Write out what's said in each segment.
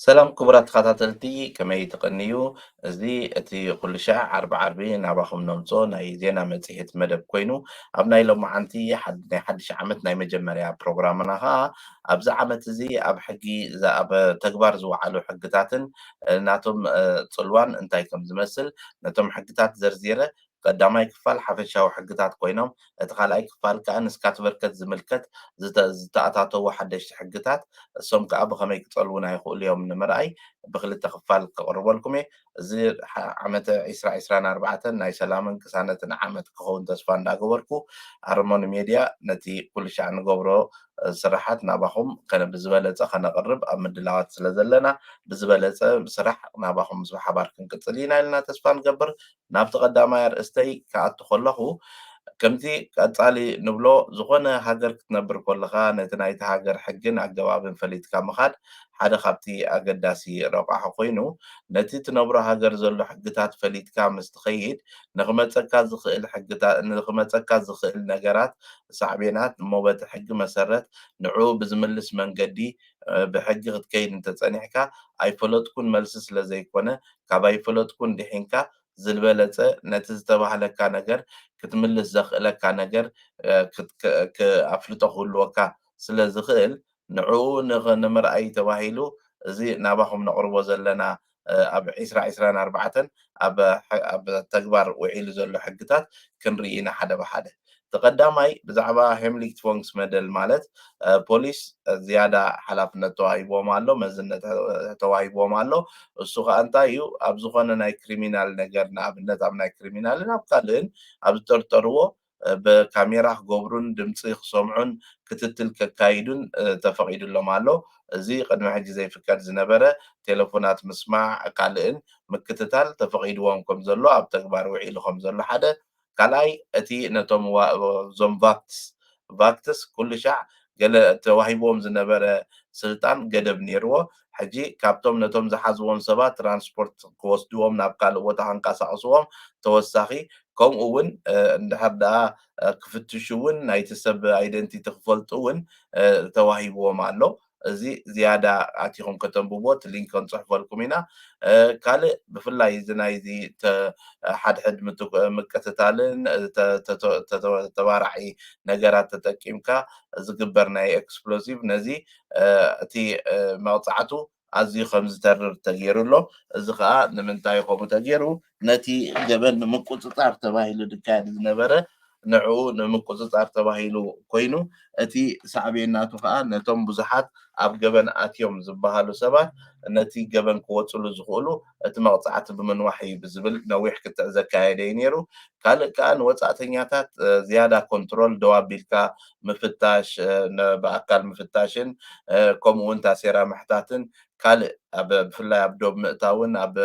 ሰላም ክቡራት ተኸታተልቲ ከመይ ትቐንዩ? እዚ እቲ ኩሉ ሻዕ ዓርቢ ዓርቢ ናባኹም ነምጾ ናይ ዜና መጽሔት መደብ ኮይኑ ኣብ ናይ ሎማዓንቲ ናይ ሓድሽ ዓመት ናይ መጀመርያ ፕሮግራምና ኸዓ ኣብዚ ዓመት እዚ ኣብ ሕጊ ኣብ ተግባር ዝወዓሉ ሕግታትን ናቶም ጽልዋን እንታይ ከም ዝመስል ነቶም ሕግታት ዘርዚረ ቀዳማይ ክፋል ሓፈሻዊ ሕግታት ኮይኖም እቲ ካልኣይ ክፋል ከዓ ንስካት በርከት ዝምልከት ዝተኣታተዉ ሓደሽቲ ሕግታት እሶም ከዓ ብኸመይ ክጸልዉና ይኽእሉ እዮም ንምርኣይ ብክልተ ክፋል ከቕርበልኩም እየ እዚ ዓመተ 2024 ናይ ሰላምን ቅሳነትን ዓመት ክኸውን ተስፋ እንዳገበርኩ ሃርሞኒ ሜድያ ነቲ ኩሉ ሻዕ ንገብሮ ስራሓት ናባኹም ብዝበለፀ ከነቕርብ ኣብ ምድላዋት ስለ ዘለና ብዝበለፀ ስራሕ ናባኹም ምስ ብሓባር ክንቅፅል ኢና ኢልና ተስፋ ንገብር ናብቲ ቀዳማይ ኣርእስተይ ክኣቱ ከለኹ ከምቲ ቀጻሊ ንብሎ ዝኾነ ሃገር ክትነብር ከለኻ ነቲ ናይቲ ሃገር ሕግን ኣገባብን ፈሊጥካ ምኻድ ሓደ ካብቲ ኣገዳሲ ረቓሒ ኮይኑ ነቲ ትነብሮ ሃገር ዘሎ ሕግታት ፈሊጥካ ምስ ትኸይድ ንኽመፀካ ዝኽእል ነገራት ሳዕቤናት እሞ በቲ ሕጊ መሰረት ንዕኡ ብዝምልስ መንገዲ ብሕጊ ክትከይድ እንተፀኒሕካ ኣይፈለጥኩን መልሲ ስለ ዘይኮነ ካብ ኣይፈለጥኩን ድሒንካ ዝበለፀ ነቲ ዝተባህለካ ነገር ክትምልስ ዘኽእለካ ነገር ኣፍልጦ ክህልወካ ስለ ዝኽእል ንዕኡ ንምርኣይ ተባሂሉ እዚ ናባኹም ነቕርቦ ዘለና ኣብ 2024 ኣብ ተግባር ውዒሉ ዘሎ ሕግታት ክንርኢ ኢና ሓደ ብሓደ እቲ ቀዳማይ ብዛዕባ ሄምሊክ ፎንክስ መደል ማለት ፖሊስ ዝያዳ ሓላፍነት ተዋሂቦም ኣሎ መዝነት ተዋሂቦም ኣሎ እሱ ከዓ እንታይ እዩ ኣብ ዝኾነ ናይ ክሪሚናል ነገር ንኣብነት ኣብ ናይ ክሪሚናልን ኣብ ካልእን ኣብ ዝጠርጠርዎ ብካሜራ ክገብሩን ድምፂ ክሰምዑን ክትትል ከካይዱን ተፈቒዱሎም ኣሎ እዚ ቅድሚ ሕጂ ዘይፍቀድ ዝነበረ ቴሌፎናት ምስማዕ ካልእን ምክትታል ተፈቒድዎም ከም ዘሎ ኣብ ተግባር ውዒሉ ከም ዘሎ ሓደ ካልኣይ እቲ ነቶም እዞም ቫክትስ ኩሉ ሻዕ ገለ ተዋሂቦም ዝነበረ ስልጣን ገደብ ነይርዎ ሕጂ ካብቶም ነቶም ዝሓዝዎም ሰባት ትራንስፖርት ክወስድዎም ናብ ካልእ ቦታ ከንቀሳቕስዎም ተወሳኺ ከምኡ እውን እንድሕር ደኣ ክፍትሹ እውን ናይቲ ሰብ ኣይደንቲቲ ክፈልጡ እውን ተዋሂብዎም ኣሎ እዚ ዝያዳ ኣቲኹም ከተንብቦ እቲ ሊንክ ክንፅሕፈልኩም ኢና ካልእ ብፍላይ እዚ ናይዚ ሓድሕድ ምቅትታልን ተባራዒ ነገራት ተጠቂምካ ዝግበር ናይ ኤክስፕሎዚቭ ነዚ እቲ መቕፃዕቱ ኣዝዩ ከም ዝተርር ተገይሩ ኣሎ እዚ ከዓ ንምንታይ ከምኡ ተገይሩ ነቲ ገበን ንምቁፅፃር ተባሂሉ ዝካየድ ዝነበረ ንዕኡ ንምቁፅፃር ተባሂሉ ኮይኑ እቲ ሳዕቤናቱ ከዓ ነቶም ብዙሓት ኣብ ገበን ኣትዮም ዝበሃሉ ሰባት ነቲ ገበን ክወፅሉ ዝኽእሉ እቲ መቕፃዕቲ ብምንዋሕ እዩ ብዝብል ነዊሕ ክትዕ ዘካየደ እዩ ነይሩ ካልእ ከዓ ንወፃእተኛታት ዝያዳ ኮንትሮል ደው ኣቢልካ ምፍታሽ ብኣካል ምፍታሽን ከምኡ እውን ታሴራ ምሕታትን ካልእ ብፍላይ ኣብ ዶብ ምእታውን ኣብ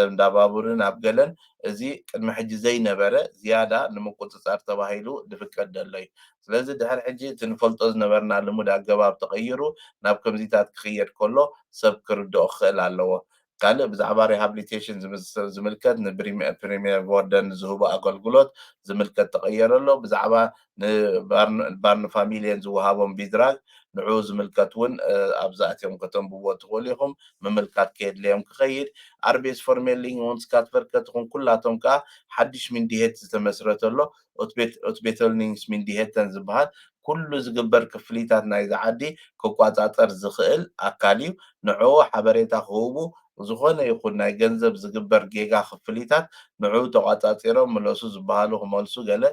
እንዳባቡርን ኣብ ገለን እዚ ቅድሚ ሕጂ ዘይነበረ ዝያዳ ንምቁፅፃር ተባሂሉ ዝፍቀድ ዘሎ እዩ ስለዚ ድሕሪ ሕጂ እቲ ንፈልጦ ዝነበርና ልሙድ ኣገባብ ተቐይሩ ናብ ከምዚታት ክኽየድ ከሎ ሰብ ክርድኦ ክኽእል ኣለዎ ካልእ ብዛዕባ ሪሃብሊቴሽን ዝምልከት ንፕሪሚየር ቦርደን ዝህቡ ኣገልግሎት ዝምልከት ተቐየረ ኣሎ ብዛዕባ ንባርን ፋሚልየን ዝወሃቦም ቢድራግ ንዕኡ ዝምልከት እውን ኣብዚ ኣትዮም ከተንብቦ ትኽእሉ ኢኹም ምምልካት ከየድልዮም ክኸይድ ኣርቤስ ፎርሜሊንግ እውን ስካት በርከትኹም ኩላቶም ከዓ ሓድሽ ሚንዲሄት ዝተመስረተሎ ኦትቤተልኒንግስ ሚንዲሄተን ዝበሃል ኩሉ ዝግበር ክፍሊታት ናይዚ ዓዲ ክቆፃፀር ዝኽእል ኣካል እዩ ንዕኡ ሓበሬታ ክህቡ ዝኾነ ይኹን ናይ ገንዘብ ዝግበር ጌጋ ክፍሊታት ንዕኡ ተቆፃፂሮም መለሱ ዝበሃሉ ክመልሱ ገለ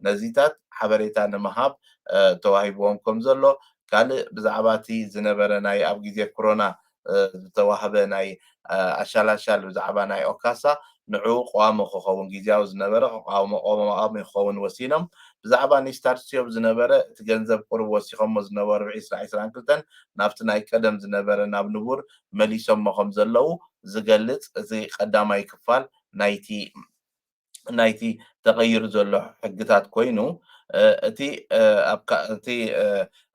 ነዚታት ሓበሬታ ንምሃብ ተዋሂብዎም ከም ዘሎ ካልእ ብዛዕባ እቲ ዝነበረ ናይ ኣብ ግዜ ኮሮና ዝተዋህበ ናይ ኣሻላሻል ብዛዕባ ናይ ኦካሳ ንዕኡ ቋሚ ክኸውን ግዜያዊ ዝነበረ ቋሚ ክኸውን ወሲኖም ብዛዕባ ኒስታርሲዮም ዝነበረ እቲ ገንዘብ ቁርብ ወሲኾሞ ዝነበሩ ብ2022 ናብቲ ናይ ቀደም ዝነበረ ናብ ንቡር መሊሶሞ ከም ዘለው ዝገልጽ እዚ ቀዳማይ ክፋል ናይቲ ተቐይሩ ዘሎ ሕግታት ኮይኑ እቲ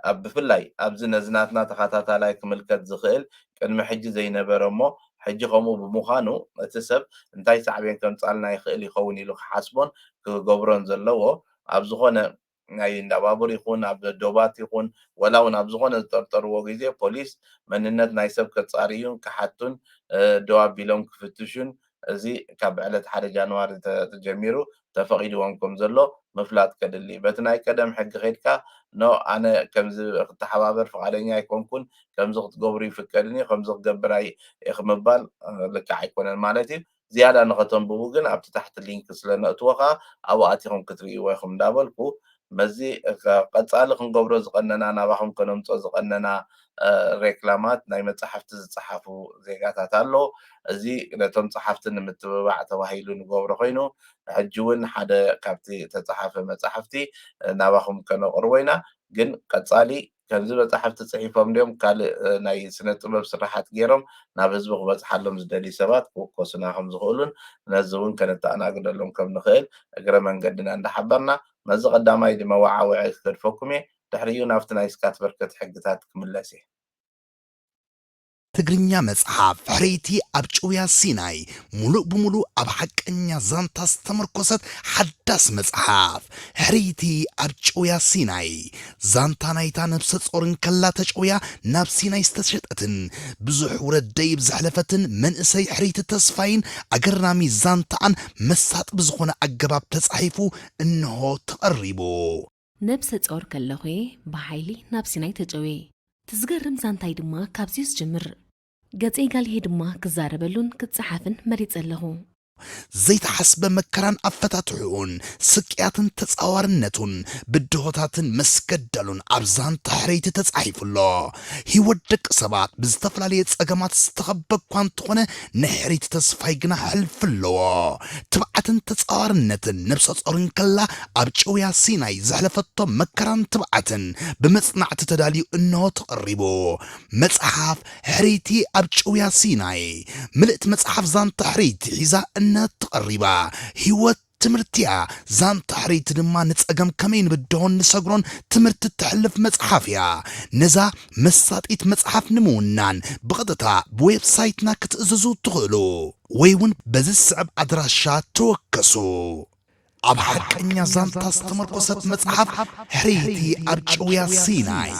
ኣብ ብፍላይ ኣብዚ ነዝናትና ተኸታታላይ ክምልከት ዝኽእል ቅድሚ ሕጂ ዘይነበረ እሞ ሕጂ ከምኡ ብምዃኑ እቲ ሰብ እንታይ ሳዕቤን ከምፃልና ይኽእል ይኸውን ኢሉ ክሓስቦን ክገብሮን ዘለዎ ኣብ ዝኾነ ናይ እንዳ ባቡር ይኹን ኣብ ዶባት ይኹን ወላ እውን ኣብ ዝኾነ ዝጠርጠርዎ ግዜ ፖሊስ መንነት ናይ ሰብ ከጻርዩን ክሓቱን ደው ኣቢሎም ክፍትሹን እዚ ካብ ዕለት 1 ጃንዋሪ ተጀሚሩ ተፈቒድዎም ከም ዘሎ ምፍላጥ ከድሊ በቲ ናይ ቀደም ሕጊ ኸይድካ ኖ ኣነ ከምዚ ክተሓባበር ፍቓደኛ ኣይኮንኩን ከምዚ ክትገብሩ ይፍቀድኒ ከምዚ ክገብር እየ ምባል ልክዕ ኣይኮነን ማለት እዩ ዝያዳ ንኸተንብቡ ግን ኣብቲ ታሕቲ ሊንክ ስለ ነእትዎ ከዓ ኣብኡ ኣቲኹም ክትርእይዎ ኢኹም እንዳበልኩ መዚ ቀጻሊ ክንገብሮ ዝቐነና ናባኹም ከነምፅኦ ዝቐነና ሬክላማት ናይ መፅሓፍቲ ዝፀሓፉ ዜጋታት ኣሎ እዚ ነቶም ፀሓፍቲ ንምትብባዕ ተባሂሉ ንገብሮ ኮይኑ ሕጂ እውን ሓደ ካብቲ ተፀሓፈ መፅሓፍቲ ናባኹም ከነቕርቦ ኢና ግን ቀጻሊ ከምዚ መፅሓፍቲ ፅሒፎም ድዮም ካልእ ናይ ስነ ጥበብ ስራሓት ገይሮም ናብ ህዝቢ ክበፅሓሎም ዝደልዩ ሰባት ክውከሱና ከም ዝኽእሉን ነዚ እውን ከነተኣናግደሎም ከም ንኽእል እግረ መንገድና እንዳሓበርና ነዚ ቀዳማይ ድመዋዓውዒ ከድፈኩም እየ ድሕሪኡ ናብቲ ናይ ስካት በርከት ሕግታት ክምለስ እየ ትግርኛ መጽሓፍ ሕሬቲ ኣብ ጭውያ ሲናይ ሙሉእ ብሙሉእ ኣብ ሓቀኛ ዛንታ ዝተመርኮሰት ሓዳስ መጽሓፍ ሕሬቲ ኣብ ጭውያ ሲናይ ዛንታ ናይታ ነብሰ ጾርን ከላ ተጭውያ ናብ ሲናይ ዝተሸጠትን ብዙሕ ውረት ደይብ ዘሕለፈትን መንእሰይ ሕሬቲ ተስፋይን ኣገራሚ ዛንታኣን መሳጥ ብዝኾነ ኣገባብ ተጻሒፉ እንሆ ተቐሪቡ ነብሰ ጾር ከለኹ ብሓይሊ ናብ ሲናይ ተጨዌ ትዝገርም ዛንታይ ድማ ካብዚ ዝጅምር ገጼ ጋልሄ ድማ ክዛረበሉን ክትፀሓፍን መሪፅ ኣለኹ ዘይተሓስበ መከራን ኣፈታትሑን ስቅያትን ተፃዋርነቱን ብድሆታትን መስገደሉን ኣብ ዛንታ ሕሬቲ ተጻሒፉሎ ሂወት ደቂ ሰባት ብዝተፈላለየ ፀገማት ዝተኸበ እኳ እንተኾነ ንሕሬቲ ተስፋይ ግና ሕልፍ ኣለዎ ትብዓትን ተፃዋርነትን ነብሰ ጾርን ከላ ኣብ ጭውያ ሲናይ ዘሕለፈቶ መከራን ትብዓትን ብመጽናዕቲ ተዳልዩ እንሆ ተቐሪቡ መጽሓፍ ሕሬቲ ኣብ ጭውያ ሲናይ ምልእቲ መጽሓፍ ዛንታ ሕሬቲ ሒዛ ተቐሪባ ህይወት ትምህርቲያ ዛንታ ሕሬቲ ድማ ንፀገም ከመይ ንብድሆን ንሰግሮን ትምህርቲ እትሕልፍ መጽሓፍ እያ ነዛ መሳጢት መጽሓፍ ንምውናን ብቐጥታ ብዌብሳይትና ክትእዝዙ ትኽእሉ ወይ እውን በዚ ስዕብ ኣድራሻ ተወከሱ ኣብ ሓቀኛ ዛንታ ዝተመርኮሰት መጽሓፍ ሕሬቲ ኣብ ጭውያ ሲናይ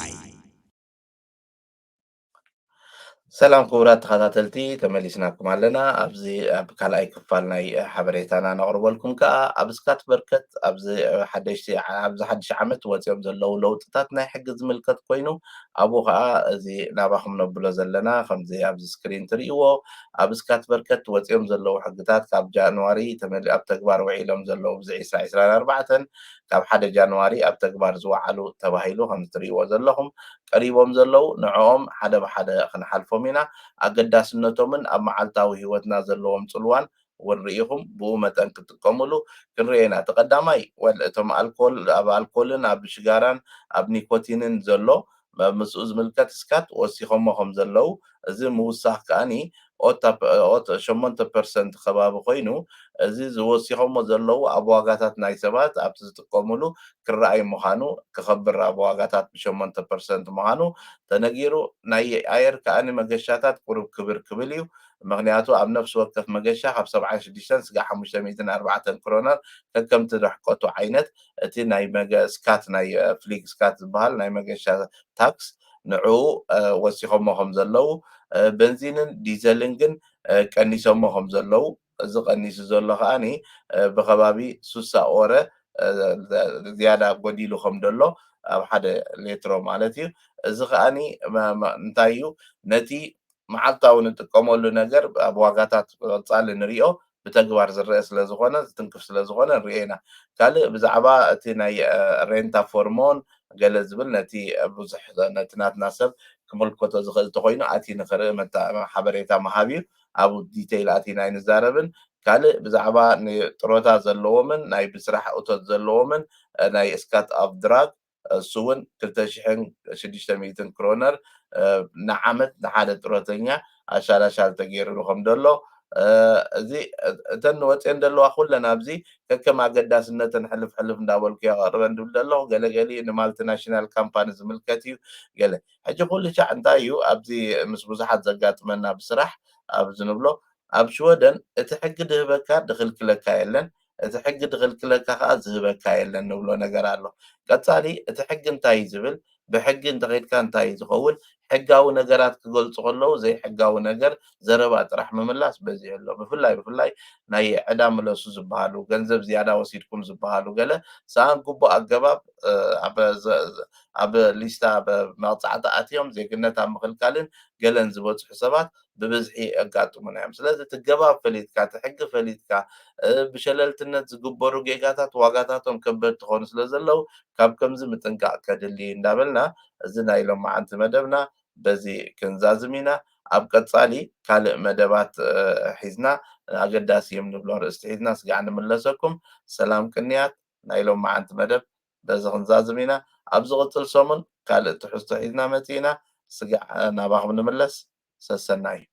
ሰላም ክቡራት ተኸታተልቲ ተመሊስናኩም ኣለና ኣብዚ ኣብ ካልኣይ ክፋል ናይ ሓበሬታና ነቕርበልኩም ከዓ ኣብ ስካት በርከት ኣብዚ ሓድሽ ዓመት ወፂኦም ዘለው ለውጥታት ናይ ሕጊ ዝምልከት ኮይኑ ኣብኡ ከዓ እዚ ናባኹም ነብሎ ዘለና ከምዚ ኣብዚ ስክሪን ትርእይዎ ኣብ ስካት በርከት ወፂኦም ዘለው ሕግታት ካብ ጃንዋሪ ኣብ ተግባር ውዒሎም ዘለው ብዚ 2024 ካብ 1 ጃንዋሪ ኣብ ተግባር ዝወዓሉ ተባሂሉ ከም ትርእይዎ ዘለኹም ቀሪቦም ዘለው ንዕኦም ሓደ ብሓደ ክንሓልፎም ኢና ኣገዳስነቶምን ኣብ መዓልታዊ ሂወትና ዘለዎም ፅልዋን ወሪኢኹም ብኡ መጠን ክትጥቀምሉ ክንሪኦ ኢና ተቐዳማይ እቶም ኣብ ኣልኮልን ኣብ ሽጋራን ኣብ ኒኮቲንን ዘሎ ምስኡ ዝምልከት ስካት ወሲኾሞ ከም ዘለው እዚ ምውሳኽ ከዓኒ 8% ከባቢ ኮይኑ እዚ ዝወሲኾሞ ዘለው ኣብ ዋጋታት ናይ ሰባት ኣብቲ ዝጥቀምሉ ክረኣይ ምዃኑ ክኸብር ኣብ ዋጋታት ብ8% ምዃኑ ተነጊሩ ናይ ኣየር ከዓኒ መገሻታት ቁሩብ ክብር ክብል እዩ ምክንያቱ ኣብ ነፍሲ ወከፍ መገሻ ካብ 76 ስጋዕ 504 ክሮነር ከከምቲ ደሕቀቱ ዓይነት እቲ ናይ ስካት ናይ ፍሊግ ስካት ዝበሃል ናይ መገሻ ታክስ ንዕኡ ወሲኾሞ ከም ዘለው በንዚንን ዲዘልን ግን ቀኒሶሞ ከም ዘለው እዚ ቀኒሱ ዘሎ ከዓኒ ብኸባቢ 60 ኦረ ዝያዳ ጎዲሉ ከም ደሎ ኣብ ሓደ ሌትሮ ማለት እዩ እዚ ከዓኒ እንታይ እዩ ነቲ መዓልታዊ ንጥቀመሉ ነገር ኣብ ዋጋታት ቅፃሊ ንሪኦ ብተግባር ዝረአ ስለዝኾነ ዝትንክፍ ስለዝኾነ ንሪኦ ኢና ካልእ ብዛዕባ እቲ ናይ ሬንታ ፎርሞን ገለ ዝብል ነቲ ብዙሕ ነቲ ናትና ሰብ ክምልከቶ ዝኽእል እንተኮይኑ ኣቲ ንኽርኢ ሓበሬታ መሃብ እዩ ኣብ ዲቴይል ኣቲና ኣይንዛረብን ካልእ ብዛዕባ ጥሮታ ዘለዎምን ናይ ብስራሕ እቶት ዘለዎምን ናይ ስካት ኣብ ድራግ እሱ እውን 2600 ክሮነር ንዓመት ንሓደ ጥሮተኛ ኣሻላሻል ተገይሩሉ ከም ደሎ እዚ እተን ወፅአን ዘለዋ ኩለን ኣብዚ ከከም ኣገዳስነተን ሕልፍ ሕልፍ እንዳበልኩ የቐርበን ድብል ዘለኹ ገለገሊ ንማልቲናሽናል ካምፓኒ ዝምልከት እዩ ገለ ሕጂ ኩሉ ሻዕ እንታይ እዩ ኣብዚ ምስ ብዙሓት ዘጋጥመና ብስራሕ ኣብዚ ንብሎ ኣብ ሽወደን እቲ ሕጊ ድህበካ ድኽልክለካ የለን እቲ ሕጊ ድኽልክለካ ከዓ ዝህበካ የለን ንብሎ ነገር ኣሎ። ቀጻሊ እቲ ሕጊ እንታይ እዩ ዝብል ብሕጊ እንተኸይድካ እንታይ እዩ ዝኸውን ሕጋዊ ነገራት ክገልጹ ከለዉ ዘይሕጋዊ ነገር ዘረባ ጥራሕ ምምላስ በዚሑ ኣሎ። ብፍላይ ናይ ዕዳ ምለሱ ዝበሃሉ ገንዘብ ዝያዳ ወሲድኩም ዝበሃሉ ገለ ሰኣን ግቡእ ኣገባብ ኣብ ሊስታ መቕጻዕቲ ኣትዮም ዜግነት ኣብ ምኽልካልን ገለን ዝበፅሑ ሰባት ብብዝሒ የጋጥሙና እዮም። ስለዚ እቲ ገባብ ፈሊጥካ እቲ ሕጊ ፈሊጥካ ብሸለልትነት ዝግበሩ ጌጋታት ዋጋታቶም ከበድቲ ክኾኑ ስለ ዘለዉ ካብ ከምዚ ምጥንቃቕ ከድሊ እንዳበልና እዚ ናይ ሎማዓንቲ መደብና በዚ ክንዛዝም ኢና። ኣብ ቀጻሊ ካልእ መደባት ሒዝና ኣገዳሲ እዮም ንብሎ ርእስቲ ሒዝና ስጋዕ ንምለሰኩም። ሰላም ቅንያት ናይ ሎማዓንቲ መደብ በዚ ክንዛዝም ኢና። ኣብ ዝቕፅል ሰሙን ካልእ ትሕዝቶ ሒዝና መጺእና ስጋዕ ናባኹም ንምለስ ሰሰና እዩ።